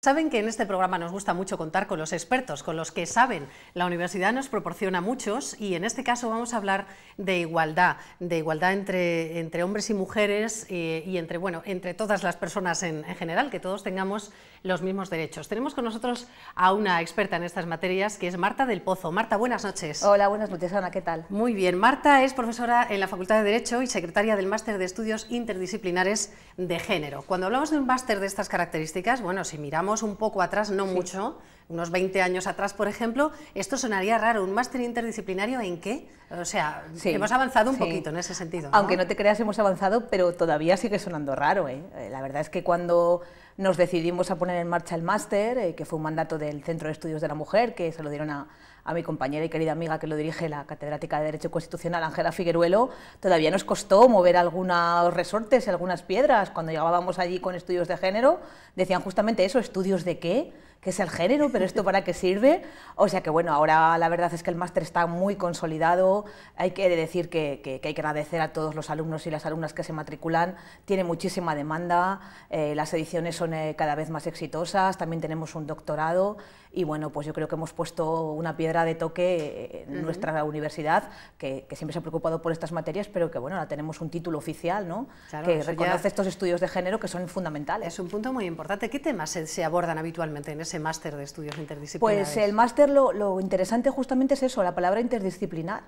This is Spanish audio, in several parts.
Saben que en este programa nos gusta mucho contar con los expertos, con los que saben. La universidad nos proporciona muchos y en este caso vamos a hablar de igualdad entre hombres y mujeres y entre todas las personas en general, que todos tengamos los mismos derechos. Tenemos con nosotros a una experta en estas materias, que es Marta del Pozo. Marta, buenas noches. Hola, buenas noches, Ana, ¿qué tal? Muy bien, Marta es profesora en la Facultad de Derecho y secretaria del Máster de Estudios Interdisciplinares de Género. Cuando hablamos de un máster de estas características, bueno, si miramos un poco atrás, no mucho, unos 20 años atrás, por ejemplo, esto sonaría raro. ¿Un máster interdisciplinario en qué? O sea, hemos avanzado un poquito en ese sentido, ¿no? Aunque no te creas, hemos avanzado, pero todavía sigue sonando raro, ¿eh? La verdad es que cuando nos decidimos a poner en marcha el máster, que fue un mandato del Centro de Estudios de la Mujer, que se lo dieron a mi compañera y querida amiga que lo dirige, la catedrática de Derecho Constitucional, Ángela Figueruelo, todavía nos costó mover algunos resortes y algunas piedras. Cuando llegábamos allí con estudios de género, decían justamente eso, ¿estudios de qué? ¿Qué es el género? ¿Pero esto para qué sirve? O sea que bueno, ahora la verdad es que el máster está muy consolidado. Hay que decir que hay que agradecer a todos los alumnos y las alumnas que se matriculan. Tiene muchísima demanda, las ediciones son cada vez más exitosas, también tenemos un doctorado y bueno, pues yo creo que hemos puesto una piedra de toque en nuestra universidad, que siempre se ha preocupado por estas materias, pero que bueno, ahora tenemos un título oficial, ¿no? Claro, que reconoce estos estudios de género que son fundamentales. Es un punto muy importante. ¿Qué temas se abordan habitualmente en ese máster de estudios interdisciplinares? Pues el máster, lo interesante justamente es eso, la palabra interdisciplinar.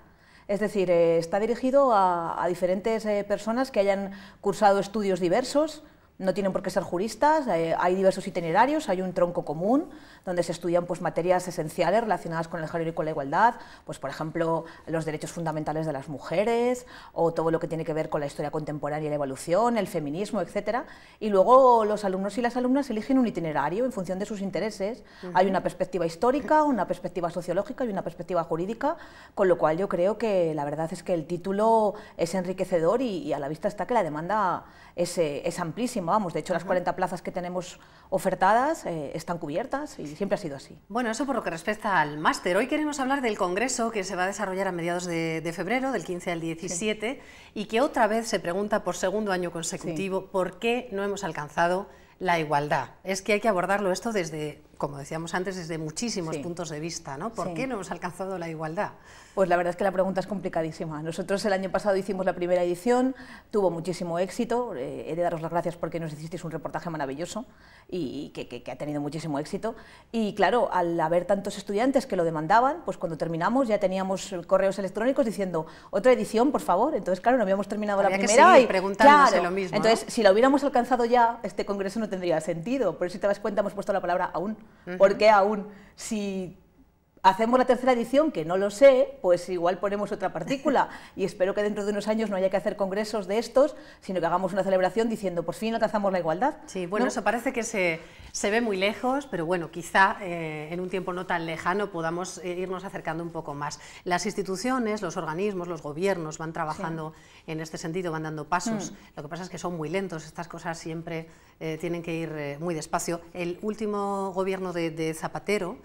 Es decir, está dirigido a diferentes personas que hayan cursado estudios diversos. No tienen por qué ser juristas, hay diversos itinerarios, hay un tronco común donde se estudian pues, materias esenciales relacionadas con el género y con la igualdad, pues, por ejemplo, los derechos fundamentales de las mujeres o todo lo que tiene que ver con la historia contemporánea y la evolución, el feminismo, etc. Y luego los alumnos y las alumnas eligen un itinerario en función de sus intereses. Hay una perspectiva histórica, una perspectiva sociológica y una perspectiva jurídica, con lo cual yo creo que la verdad es que el título es enriquecedor y a la vista está que la demanda es amplísima. Vamos, de hecho, las 40 plazas que tenemos ofertadas están cubiertas y siempre ha sido así. Bueno, eso por lo que respecta al máster. Hoy queremos hablar del congreso que se va a desarrollar a mediados de febrero, del 15 al 17, y que otra vez se pregunta por segundo año consecutivo por qué no hemos alcanzado la igualdad. Es que hay que abordarlo esto desde, como decíamos antes, desde muchísimos puntos de vista, ¿no? ¿Por qué no hemos alcanzado la igualdad? Pues la verdad es que la pregunta es complicadísima. Nosotros el año pasado hicimos la primera edición, tuvo muchísimo éxito, he de daros las gracias porque nos hicisteis un reportaje maravilloso y que ha tenido muchísimo éxito. Y claro, al haber tantos estudiantes que lo demandaban, pues cuando terminamos ya teníamos correos electrónicos diciendo otra edición, por favor. Entonces, claro, no habíamos terminado la primera y preguntándose lo mismo. Entonces, si la hubiéramos alcanzado ya, este congreso no tendría sentido. Por eso, si te das cuenta, hemos puesto la palabra aún. ¿Por qué aún? Si hacemos la tercera edición, que no lo sé, pues igual ponemos otra partícula y espero que dentro de unos años no haya que hacer congresos de estos, sino que hagamos una celebración diciendo por fin alcanzamos la igualdad. Sí, bueno, ¿no? Eso parece que se ve muy lejos, pero bueno, quizá en un tiempo no tan lejano podamos irnos acercando un poco más. Las instituciones, los organismos, los gobiernos van trabajando en este sentido, van dando pasos. Lo que pasa es que son muy lentos, estas cosas siempre tienen que ir muy despacio. El último gobierno de Zapatero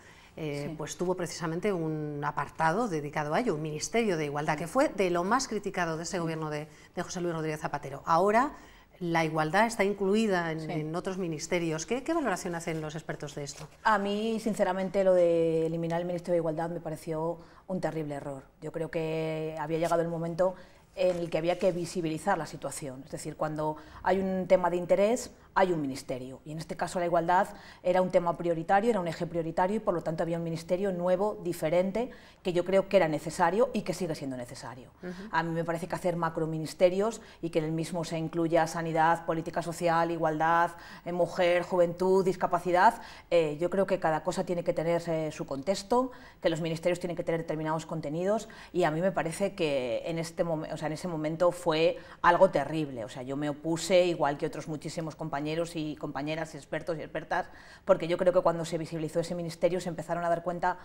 pues tuvo precisamente un apartado dedicado a ello, un Ministerio de Igualdad, que fue de lo más criticado de ese gobierno de José Luis Rodríguez Zapatero. Ahora la igualdad está incluida en otros ministerios. ¿Qué valoración hacen los expertos de esto? A mí, sinceramente, lo de eliminar el Ministerio de Igualdad me pareció un terrible error. Yo creo que había llegado el momento en el que había que visibilizar la situación. Es decir, cuando hay un tema de interés, hay un ministerio. Y en este caso la igualdad era un tema prioritario, era un eje prioritario y por lo tanto había un ministerio nuevo, diferente, que yo creo que era necesario y que sigue siendo necesario. A mí me parece que hacer macroministerios y que en el mismo se incluya sanidad, política social, igualdad, mujer, juventud, discapacidad, yo creo que cada cosa tiene que tener su contexto, que los ministerios tienen que tener determinados contenidos y a mí me parece que en ese momento fue algo terrible. O sea, yo me opuse, igual que otros muchísimos compañeros y compañeras, expertos y expertas, porque yo creo que cuando se visibilizó ese ministerio se empezaron a dar cuenta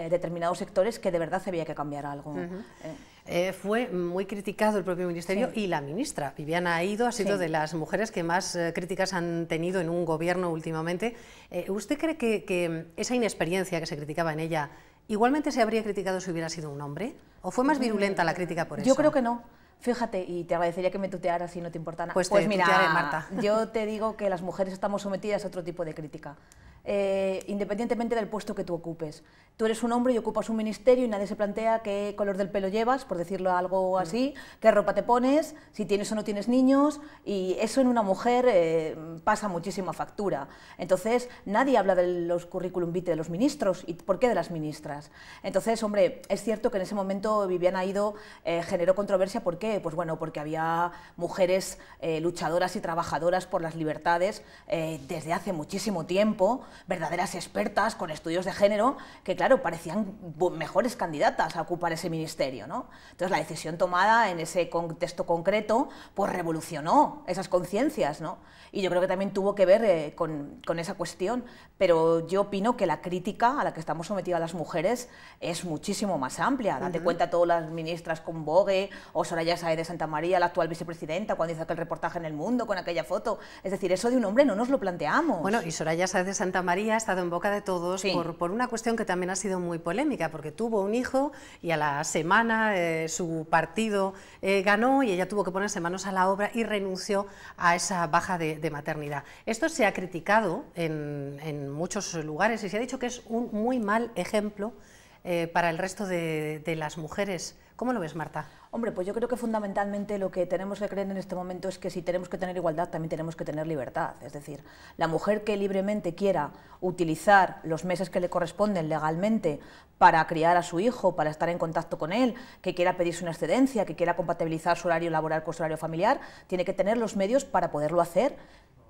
determinados sectores que de verdad había que cambiar algo. Fue muy criticado el propio ministerio y la ministra, Viviana Aído, ha sido de las mujeres que más críticas han tenido en un gobierno últimamente. ¿Usted cree que esa inexperiencia que se criticaba en ella igualmente se habría criticado si hubiera sido un hombre? ¿O fue más virulenta la crítica por eso? Yo creo que no. Fíjate, y te agradecería que me tutearas si no te importa nada. Pues mira, tutearé, Marta. Yo te digo que las mujeres estamos sometidas a otro tipo de crítica. independientemente del puesto que tú ocupes. Tú eres un hombre y ocupas un ministerio y nadie se plantea qué color del pelo llevas, por decirlo algo así, qué ropa te pones, si tienes o no tienes niños, y eso en una mujer pasa muchísima factura. Entonces, nadie habla de los currículum vitae de los ministros, ¿y por qué de las ministras? Entonces, hombre, es cierto que en ese momento Viviane Aido generó controversia, ¿por qué? Pues bueno, porque había mujeres luchadoras y trabajadoras por las libertades desde hace muchísimo tiempo, verdaderas expertas con estudios de género, que claro, parecían mejores candidatas a ocupar ese ministerio, ¿no? Entonces la decisión tomada en ese contexto concreto pues revolucionó esas conciencias, ¿no? Y yo creo que también tuvo que ver con esa cuestión, pero yo opino que la crítica a la que estamos sometidas las mujeres es muchísimo más amplia. Date cuenta todas las ministras con Bogue o Soraya Sáez de Santamaría, la actual vicepresidenta, cuando hizo aquel reportaje en El Mundo con aquella foto. Es decir, eso de un hombre no nos lo planteamos. Bueno, y Soraya Sáez de Santamaría ha estado en boca de todos sí. por una cuestión que también ha sido muy polémica, porque tuvo un hijo y a la semana su partido ganó y ella tuvo que ponerse manos a la obra y renunció a esa baja de maternidad. Esto se ha criticado en muchos lugares y se ha dicho que es un muy mal ejemplo para el resto de las mujeres. ¿Cómo lo ves, Marta? Hombre, pues yo creo que fundamentalmente lo que tenemos que creer en este momento es que si tenemos que tener igualdad, también tenemos que tener libertad. Es decir, la mujer que libremente quiera utilizar los meses que le corresponden legalmente para criar a su hijo, para estar en contacto con él, que quiera pedirse una excedencia, que quiera compatibilizar su horario laboral con su horario familiar, tiene que tener los medios para poderlo hacer,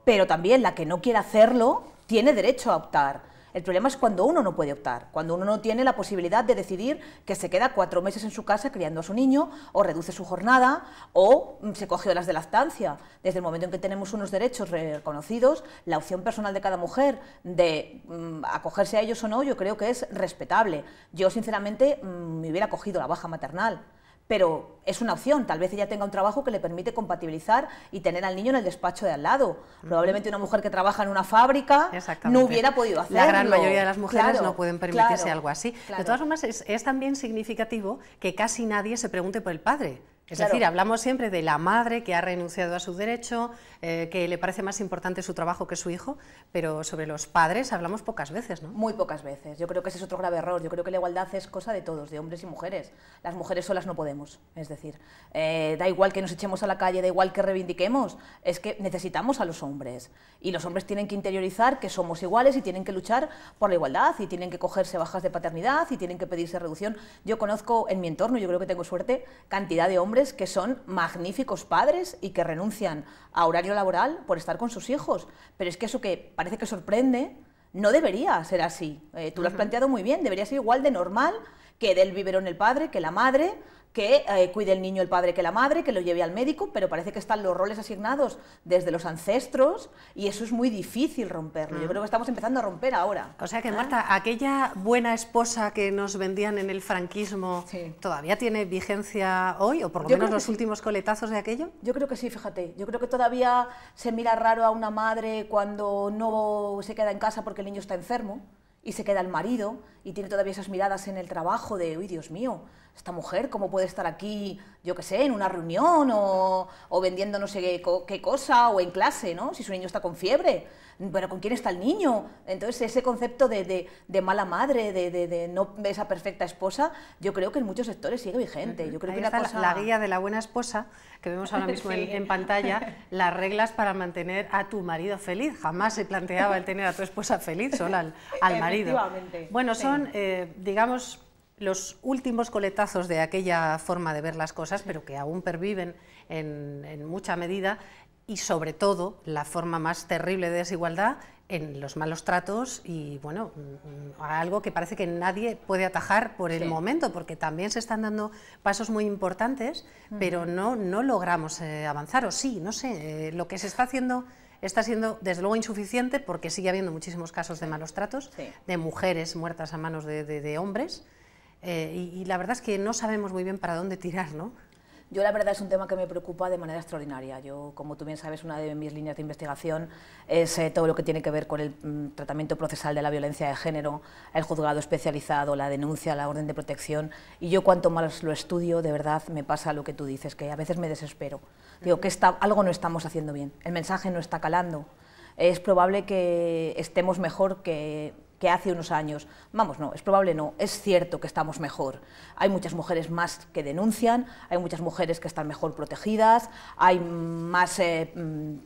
pero también la que no quiera hacerlo tiene derecho a optar. El problema es cuando uno no puede optar, cuando uno no tiene la posibilidad de decidir que se queda 4 meses en su casa criando a su niño, o reduce su jornada, o se coge horas de lactancia. Desde el momento en que tenemos unos derechos reconocidos, la opción personal de cada mujer de acogerse a ellos o no, yo creo que es respetable. Yo, sinceramente, me hubiera cogido la baja maternal. Pero es una opción, tal vez ella tenga un trabajo que le permite compatibilizar y tener al niño en el despacho de al lado. Probablemente una mujer que trabaja en una fábrica no hubiera podido hacerlo. La gran mayoría de las mujeres no pueden permitirse algo así. De todas formas, es también significativo que casi nadie se pregunte por el padre. Es decir, hablamos siempre de la madre que ha renunciado a su derecho, que le parece más importante su trabajo que su hijo, pero sobre los padres hablamos pocas veces, ¿no? Muy pocas veces. Yo creo que ese es otro grave error. Yo creo que la igualdad es cosa de todos, de hombres y mujeres. Las mujeres solas no podemos. Es decir, da igual que nos echemos a la calle, da igual que reivindiquemos, es que necesitamos a los hombres. Y los hombres tienen que interiorizar que somos iguales y tienen que luchar por la igualdad, y tienen que cogerse bajas de paternidad, y tienen que pedirse reducción. Yo conozco en mi entorno, yo creo que tengo suerte, cantidad de hombres que son magníficos padres y que renuncian a horario laboral por estar con sus hijos. Pero es que eso que parece que sorprende no debería ser así. Tú lo has planteado muy bien, debería ser igual de normal que dé el biberón el padre, que la madre, que cuide el niño el padre que la madre, que lo lleve al médico, pero parece que están los roles asignados desde los ancestros y eso es muy difícil romperlo. Yo creo que estamos empezando a romper ahora. O sea que, Marta, aquella buena esposa que nos vendían en el franquismo, ¿todavía tiene vigencia hoy, o por lo menos los últimos coletazos de aquello? Yo creo que sí, fíjate. Yo creo que todavía se mira raro a una madre cuando no se queda en casa porque el niño está enfermo, y se queda el marido y tiene todavía esas miradas en el trabajo de, uy, Dios mío, esta mujer, ¿cómo puede estar aquí, yo qué sé, en una reunión o vendiendo no sé qué cosa, o en clase, ¿no? Si su niño está con fiebre, pero ¿con quién está el niño? Entonces ese concepto de mala madre, de no esa perfecta esposa, yo creo que en muchos sectores sigue vigente. Yo creo Ahí que está una cosa... la guía de la buena esposa, que vemos ahora mismo en pantalla, las reglas para mantener a tu marido feliz. Jamás se planteaba el tener a tu esposa feliz, solo al marido. Bueno, son, digamos, los últimos coletazos de aquella forma de ver las cosas, pero que aún perviven en mucha medida, y sobre todo la forma más terrible de desigualdad en los malos tratos y, bueno, algo que parece que nadie puede atajar por el momento, porque también se están dando pasos muy importantes, pero no logramos avanzar, o sí, no sé, lo que se está haciendo está siendo desde luego insuficiente, porque sigue habiendo muchísimos casos de malos tratos, de mujeres muertas a manos de hombres, y la verdad es que no sabemos muy bien para dónde tirar, ¿no? Yo la verdad es un tema que me preocupa de manera extraordinaria. Yo, como tú bien sabes, una de mis líneas de investigación es todo lo que tiene que ver con el tratamiento procesal de la violencia de género, el juzgado especializado, la denuncia, la orden de protección, y yo cuanto más lo estudio, de verdad me pasa lo que tú dices, que a veces me desespero. Digo que algo no estamos haciendo bien, el mensaje no está calando. es probable que estemos mejor que hace unos años. Vamos, no, es probable no, es cierto que estamos mejor. Hay muchas mujeres más que denuncian, hay muchas mujeres que están mejor protegidas, hay más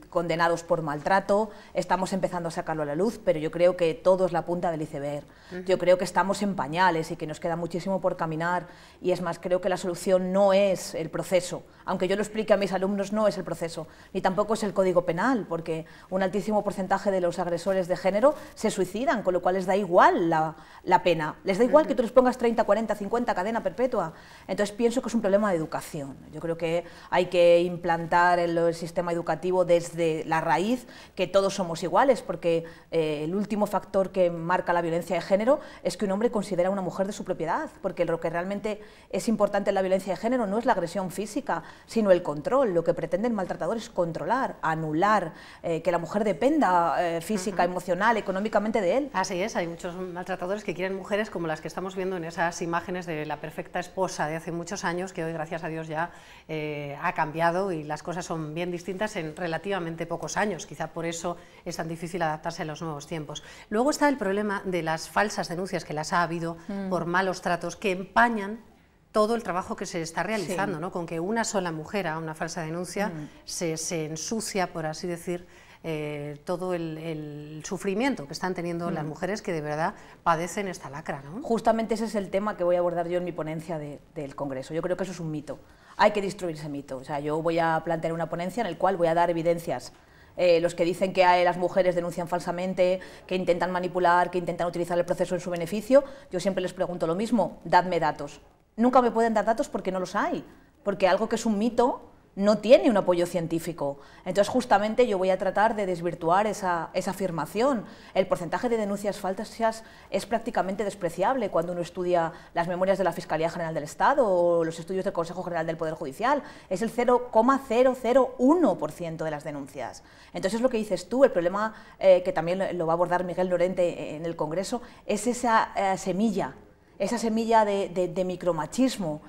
condenados por maltrato, estamos empezando a sacarlo a la luz, pero yo creo que todo es la punta del iceberg. Yo creo que estamos en pañales y que nos queda muchísimo por caminar, y es más, creo que la solución no es el proceso, aunque yo lo explique a mis alumnos, no es el proceso, ni tampoco es el Código Penal, porque un altísimo porcentaje de los agresores de género se suicidan, con lo cual les da igual la pena, les da igual que tú les pongas 30, 40, 50, cadena perpetua. Entonces pienso que es un problema de educación. Yo creo que hay que implantar el sistema educativo desde la raíz, que todos somos iguales, porque el último factor que marca la violencia de género es que un hombre considera a una mujer de su propiedad, porque lo que realmente es importante en la violencia de género no es la agresión física, sino el control. Lo que pretende el maltratador es controlar, anular, que la mujer dependa física, emocional, económicamente de él. Así es, hay muchos maltratadores que quieren mujeres como las que estamos viendo en esas imágenes de la perfecta esposa de hace muchos años, que hoy, gracias a Dios, ya ha cambiado y las cosas son bien distintas en relativamente pocos años. Quizá por eso es tan difícil adaptarse a los nuevos tiempos. Luego está el problema de las falsas denuncias, que las ha habido por malos tratos, que empañan todo el trabajo que se está realizando, sí, ¿no? Con que una sola mujer haga una falsa denuncia se ensucia, por así decir, todo el sufrimiento que están teniendo las mujeres que de verdad padecen esta lacra, ¿no? Justamente ese es el tema que voy a abordar yo en mi ponencia del Congreso. Yo creo que eso es un mito. Hay que destruir ese mito. O sea, yo voy a plantear una ponencia en la cual voy a dar evidencias. Los que dicen que las mujeres denuncian falsamente, que intentan manipular, que intentan utilizar el proceso en su beneficio, yo siempre les pregunto lo mismo: dadme datos. Nunca me pueden dar datos porque no los hay, porque algo que es un mito no tiene un apoyo científico. Entonces, justamente yo voy a tratar de desvirtuar esa afirmación. El porcentaje de denuncias falsas es prácticamente despreciable cuando uno estudia las memorias de la Fiscalía General del Estado o los estudios del Consejo General del Poder Judicial. Es el 0,001% de las denuncias. Entonces, lo que dices tú, el problema que también lo va a abordar Miguel Lorente en el Congreso, es esa semilla de micromachismo.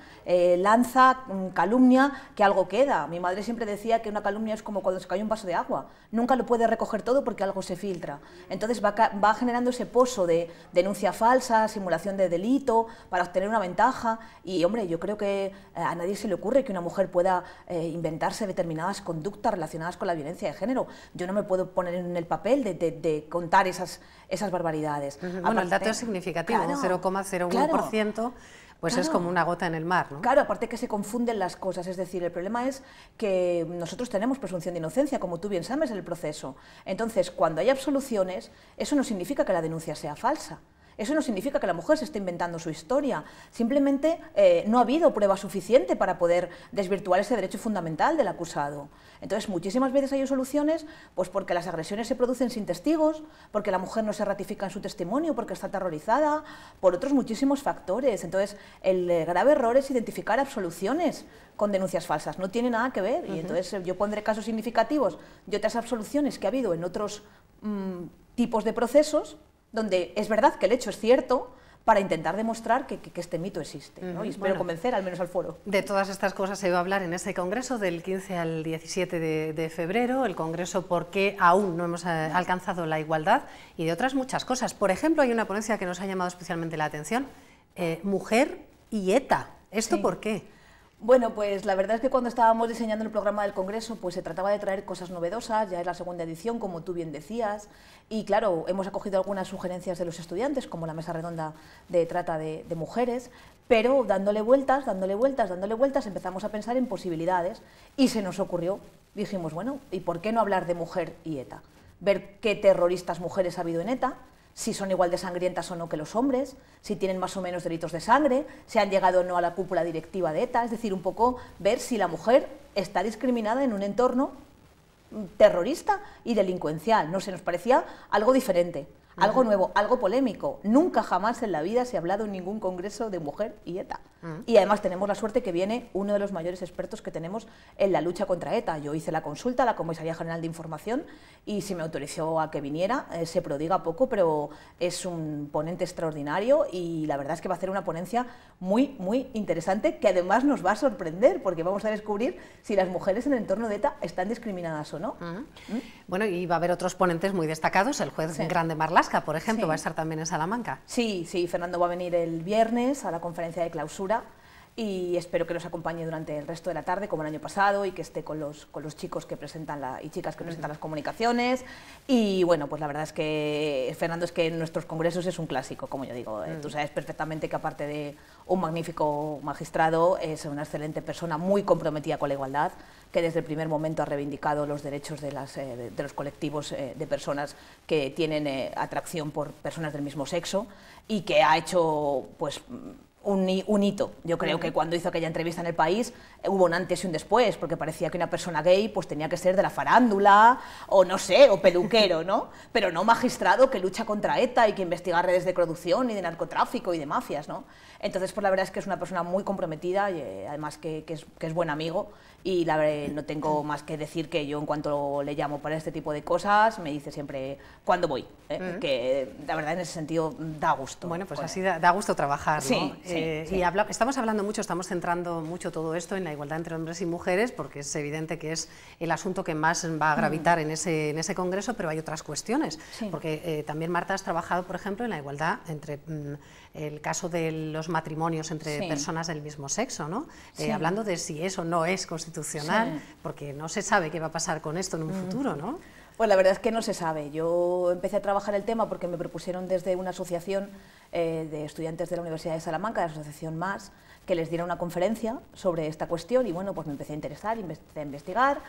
Lanza calumnia que algo queda. Mi madre siempre decía que una calumnia es como cuando se cae un vaso de agua, nunca lo puede recoger todo porque algo se filtra. Entonces va generando ese pozo de denuncia falsa, simulación de delito, para obtener una ventaja. Y hombre, yo creo que a nadie se le ocurre que una mujer pueda inventarse determinadas conductas relacionadas con la violencia de género. Yo no me puedo poner en el papel de contar esas barbaridades. Bueno, aparte, el dato es significativo, claro, 0,01%, pues claro, es como una gota en el mar, ¿no? Claro, aparte que se confunden las cosas, es decir, el problema es que nosotros tenemos presunción de inocencia, como tú bien sabes, en el proceso. Entonces, cuando hay absoluciones, eso no significa que la denuncia sea falsa. Eso no significa que la mujer se esté inventando su historia, simplemente no ha habido prueba suficiente para poder desvirtuar ese derecho fundamental del acusado. Entonces, muchísimas veces hay soluciones, pues porque las agresiones se producen sin testigos, porque la mujer no se ratifica en su testimonio, porque está aterrorizada, por otros muchísimos factores. Entonces, el grave error es identificar absoluciones con denuncias falsas, no tiene nada que ver. Y entonces yo pondré casos significativos de otras absoluciones que ha habido en otros tipos de procesos, donde es verdad que el hecho es cierto, para intentar demostrar que este mito existe, ¿no? Y espero convencer al menos al foro. De todas estas cosas se va a hablar en ese congreso del 15 al 17 de febrero, el congreso ¿Por qué aún no hemos alcanzado la igualdad? Y de otras muchas cosas. Por ejemplo, hay una ponencia que nos ha llamado especialmente la atención, mujer y ETA. ¿Esto Sí. por qué? Bueno, pues la verdad es que cuando estábamos diseñando el programa del Congreso, pues se trataba de traer cosas novedosas, ya es la segunda edición, como tú bien decías, y claro, hemos acogido algunas sugerencias de los estudiantes, como la mesa redonda de trata de mujeres, pero dándole vueltas, empezamos a pensar en posibilidades y se nos ocurrió, dijimos, bueno, ¿y por qué no hablar de mujer y ETA? Ver qué terroristas mujeres ha habido en ETA, si son igual de sangrientas o no que los hombres, si tienen más o menos delitos de sangre, si han llegado o no a la cúpula directiva de ETA, es decir, un poco ver si la mujer está discriminada en un entorno terrorista y delincuencial. No sé, nos parecía algo diferente. algo nuevo, algo polémico. Nunca jamás en la vida se ha hablado en ningún congreso de mujer y ETA. Y además tenemos la suerte que viene uno de los mayores expertos que tenemos en la lucha contra ETA. Yo hice la consulta a la Comisaría General de Información y se me autorizó a que viniera. Se prodiga poco, pero es un ponente extraordinario y la verdad es que va a hacer una ponencia muy, muy interesante, que además nos va a sorprender porque vamos a descubrir si las mujeres en el entorno de ETA están discriminadas o no. Bueno, y va a haber otros ponentes muy destacados. El juez Grande Marlaska, por ejemplo, va a estar también en Salamanca. Sí, Fernando va a venir el viernes a la conferencia de clausura y espero que nos acompañe durante el resto de la tarde, como el año pasado, y que esté con los chicos que presentan y chicas que presentan las comunicaciones. Y bueno, pues la verdad es que Fernando es que en nuestros congresos es un clásico, como yo digo. Tú sabes perfectamente que aparte de un magnífico magistrado, es una excelente persona, muy comprometida con la igualdad, que desde el primer momento ha reivindicado los derechos de los colectivos de personas que tienen atracción por personas del mismo sexo y que ha hecho pues un hito. Yo creo que cuando hizo aquella entrevista en El País hubo un antes y un después, porque parecía que una persona gay pues tenía que ser de la farándula o no sé, o peluquero, ¿no? Pero no magistrado que lucha contra ETA y que investiga redes de corrupción y de narcotráfico y de mafias, ¿no? Entonces, pues la verdad es que es una persona muy comprometida y además que es buen amigo y no tengo más que decir que yo en cuanto le llamo para este tipo de cosas me dice siempre cuándo voy, que la verdad en ese sentido da gusto. Bueno, pues así da gusto trabajar, ¿no? Sí. Y estamos hablando mucho, estamos centrando mucho todo esto en la igualdad entre hombres y mujeres, porque es evidente que es el asunto que más va a gravitar en ese congreso, pero hay otras cuestiones, porque también, Marta, has trabajado, por ejemplo, en la igualdad entre el caso de los matrimonios entre personas del mismo sexo, ¿no? Hablando de si eso no es constitucional, porque no se sabe qué va a pasar con esto en un futuro, ¿no? Pues la verdad es que no se sabe. Yo empecé a trabajar el tema porque me propusieron desde una asociación de estudiantes de la Universidad de Salamanca, la Asociación Más, que les diera una conferencia sobre esta cuestión y bueno, pues me empecé a interesar, empecé a investigar.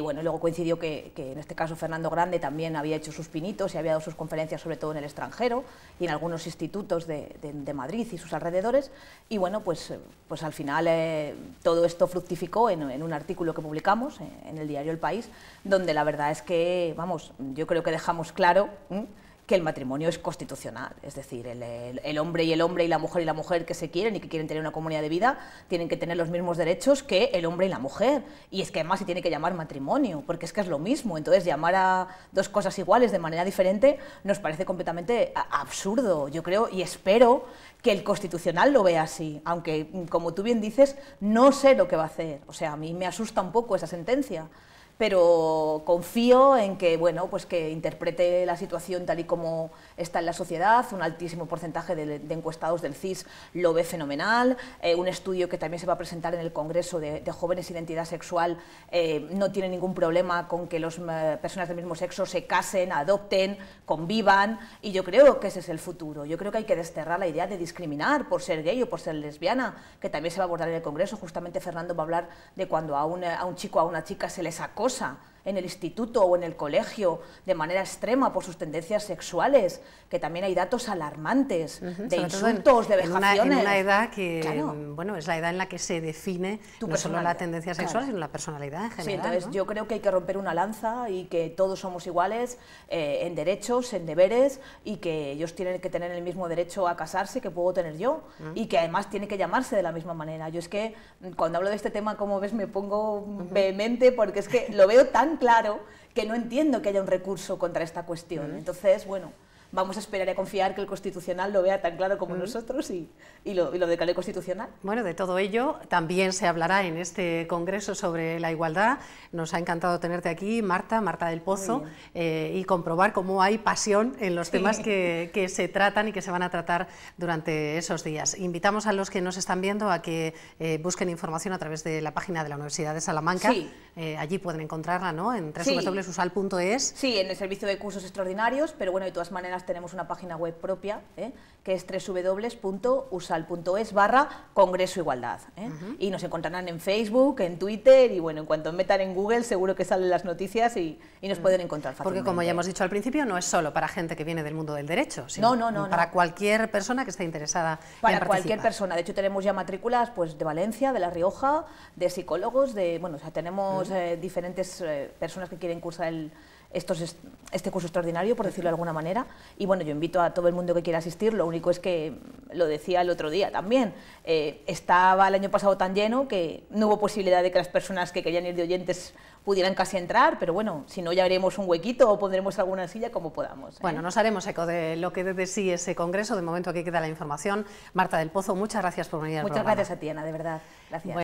Bueno, luego coincidió que en este caso Fernando Grande también había hecho sus pinitos y había dado sus conferencias sobre todo en el extranjero y en algunos institutos de Madrid y sus alrededores y bueno, pues al final todo esto fructificó en un artículo que publicamos en el diario El País, donde la verdad es que, vamos, yo creo que dejamos claro que el matrimonio es constitucional, es decir, el hombre y la mujer que se quieren y que quieren tener una comunidad de vida tienen que tener los mismos derechos que el hombre y la mujer, y es que además se tiene que llamar matrimonio, porque es que es lo mismo, entonces llamar a dos cosas iguales de manera diferente nos parece completamente absurdo, yo creo y espero que el Constitucional lo vea así, aunque como tú bien dices, no sé lo que va a hacer, o sea, a mí me asusta un poco esa sentencia, pero confío en que, bueno, pues que interprete la situación tal y como está en la sociedad. Un altísimo porcentaje de encuestados del CIS lo ve fenomenal. Un estudio que también se va a presentar en el Congreso de Jóvenes e Identidad Sexual no tiene ningún problema con que las personas del mismo sexo se casen, adopten, convivan, y yo creo que ese es el futuro. Yo creo que hay que desterrar la idea de discriminar por ser gay o por ser lesbiana, que también se va a abordar en el Congreso. Justamente Fernando va a hablar de cuando a un chico o a una chica se les acosa en el instituto o en el colegio de manera extrema por sus tendencias sexuales, que también hay datos alarmantes de insultos, de vejaciones. En una edad que, bueno, es la edad en la que se define no solo la tendencia sexual, sino la personalidad en general. Sí, entonces yo creo que hay que romper una lanza y que todos somos iguales en derechos, en deberes, y que ellos tienen que tener el mismo derecho a casarse que puedo tener yo, y que además tiene que llamarse de la misma manera. Yo es que cuando hablo de este tema, como ves, me pongo vehemente porque es que lo veo tan claro que no entiendo que haya un recurso contra esta cuestión. Entonces, bueno, vamos a esperar y a confiar que el Constitucional lo vea tan claro como nosotros y lo declare constitucional. Bueno, de todo ello también se hablará en este Congreso sobre la igualdad. Nos ha encantado tenerte aquí, Marta del Pozo, y comprobar cómo hay pasión en los temas que se tratan y que se van a tratar durante esos días. Invitamos a los que nos están viendo a que busquen información a través de la página de la Universidad de Salamanca. Allí pueden encontrarla, ¿no? En www.usal.es. Sí, en el servicio de cursos extraordinarios, pero bueno, de todas maneras tenemos una página web propia, que es www.usal.es/Congreso Igualdad. Y nos encontrarán en Facebook, en Twitter, y bueno, en cuanto metan en Google seguro que salen las noticias y nos pueden encontrar fácilmente. Porque como ya hemos dicho al principio, no es solo para gente que viene del mundo del derecho, sino para cualquier persona que esté interesada en participar. Para cualquier persona, de hecho tenemos ya matrículas pues, de Valencia, de La Rioja, de psicólogos, bueno, o sea, tenemos diferentes personas que quieren cursar este curso extraordinario, por decirlo de alguna manera, Y bueno, yo invito a todo el mundo que quiera asistir, lo único es que, lo decía el otro día también, estaba el año pasado tan lleno que no hubo posibilidad de que las personas que querían ir de oyentes pudieran casi entrar, pero bueno, si no ya haremos un huequito o pondremos alguna silla como podamos. Bueno, nos haremos eco de lo que dé de sí ese congreso. De momento aquí queda la información. Marta del Pozo, muchas gracias por venir al programa. Muchas gracias a ti, Ana, de verdad. Gracias.